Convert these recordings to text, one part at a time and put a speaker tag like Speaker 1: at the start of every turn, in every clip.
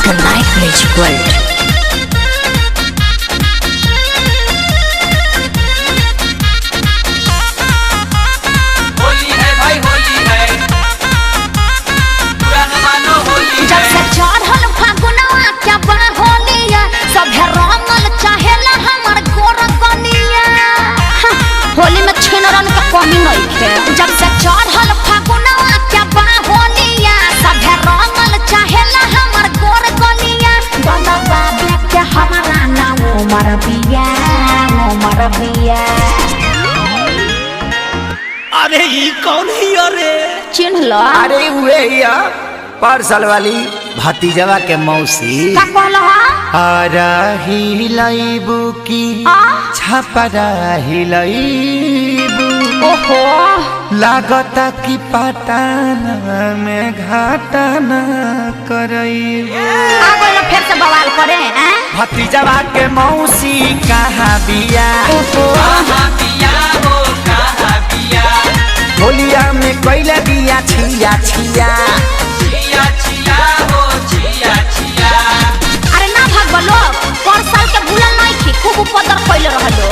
Speaker 1: the Night Magic World.
Speaker 2: Holi में छिनरन का कमी नहीं है। जब से चढ़ल फागुनवा क्या बा होलिया सभे रंगल चाहेला हमर गोर गलिया गला बाबे के हमारा नाम उमर बिया
Speaker 3: अरे ये कौन है अरे
Speaker 2: चिन्ह लो
Speaker 3: अरे वे या पार्सल वाली भतीजवा के मौसी
Speaker 2: का कहलो
Speaker 3: आरा हिलाइबू की छपरा हिलाइबू
Speaker 2: ओहो
Speaker 3: लागता की पटाना में घाटाना करइबू
Speaker 2: आगो ना फिर से बवाल करे हैं
Speaker 3: भतीजवा के मौसी कहाँ बिया
Speaker 4: कहाँ बिया हो कहाँ बिया
Speaker 3: होलिया में कोइला बिया छिया छिया
Speaker 4: छिया छिया हो छिया छिया।
Speaker 2: अरे ना भागो लोग पर साल के भूलल नहीं थी खूब उपद्रव कइले रहलो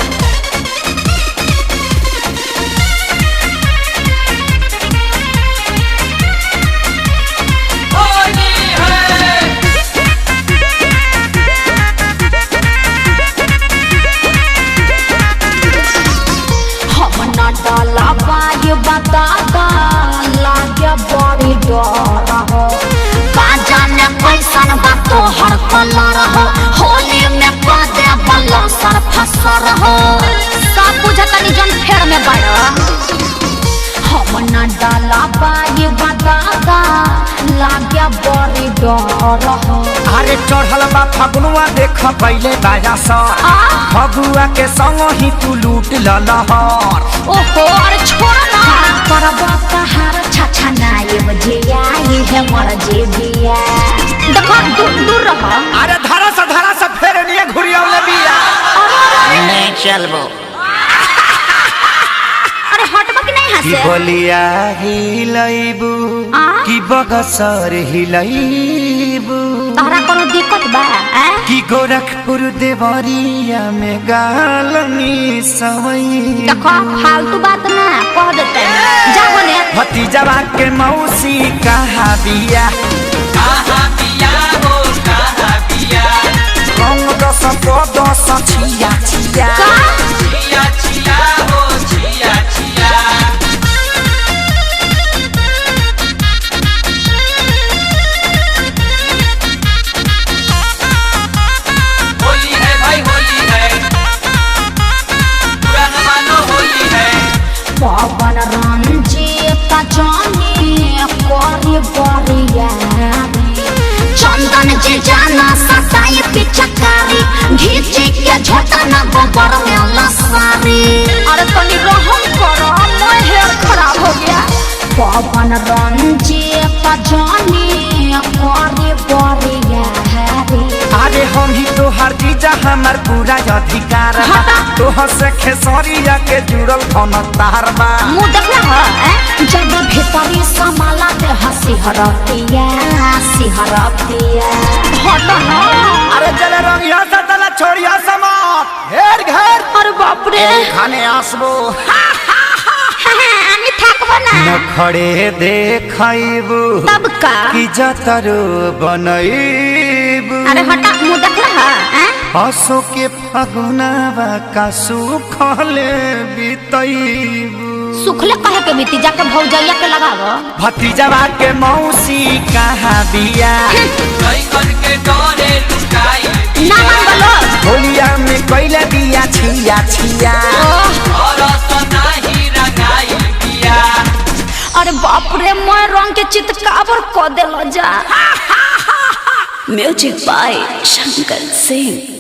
Speaker 4: होली है
Speaker 2: हम ना डाला बाय बताता लागे बड़ी डर हो का जाने कैसन बा तोहर कलर हो होली में पादे बल्ला सर फसर हो सब बुझतनी जन फेर में बड़ा हम ना डाला बाय बताता लागे बड़ी डर हो
Speaker 3: अरे चढ़ल बा फगुआ देख पहले बाजा सर फगुआ के संग ही तू लूट लहर
Speaker 2: ओहो अरे छोड़ ना करबा तहार छछा नाये बजिया ये है मर जेबिया देखो दूर रह
Speaker 3: अरे धरा से फेर नहीं घुरियावले बिया नहीं चलबो
Speaker 2: अरे हटबा कि नहीं
Speaker 3: की
Speaker 2: हंसे
Speaker 3: बोलिया हिलाइबू की बगसर हिलाइबू
Speaker 2: तहरा कोनो दिक्कत बा
Speaker 3: की गोरखपुर देवरिया में गालनी सवई
Speaker 2: देखो फालतू बात ना कह देते जा बोले
Speaker 3: भतीजवा के मौसी कहाँ बिया
Speaker 4: कहाँ बिया हो कहाँ बिया
Speaker 3: रंग दस दस छिया छिया
Speaker 4: छिया छिया हो छिया छिया। होली है भाई होली है पुराना मानो होली है
Speaker 2: पवन रंजीत जानी करी बरिया चंदन जे जाना सताई पिचकारी घीचे के झोटा ना गोबर में लसारी अरे तनी रहम करो मोर हेयर खराब हो गया पवन रंजीत जानी करी बरिया
Speaker 3: अरे हम ही तो हर चीज हमार पूरा अधिकार बा तोहर से खेसरिया के जुड़ल कौन तार बा
Speaker 2: मुँह देखना है जब भीतरी समाला ते हंसी हरतिया हटो ना
Speaker 3: अरे चले रंगिया से तला छोड़िया समात घेर घेर
Speaker 2: अरे बाप रे
Speaker 3: खाने आसबो
Speaker 2: আমি থাকবো না
Speaker 3: नखड़े देखैबू
Speaker 2: तब का
Speaker 3: की जतरो बनैबू
Speaker 2: अरे हटा मुँह देखला है
Speaker 3: हसो के फगुनावा का सुखले बितैबू
Speaker 2: सुखले कहे के बीती जाके भौजैया के लगावो
Speaker 3: भतीजवा के मौसी कहाँ बिया
Speaker 4: कई करके डरे लुकाई
Speaker 2: ना मान बोलो
Speaker 3: होलिया में कोइला बिया छिया छिया
Speaker 4: और सनाही रंगाई बिया।
Speaker 2: अरे बाप रे मैं रंग के चितकाबर क देलो जा
Speaker 1: Music by Shankar Singh.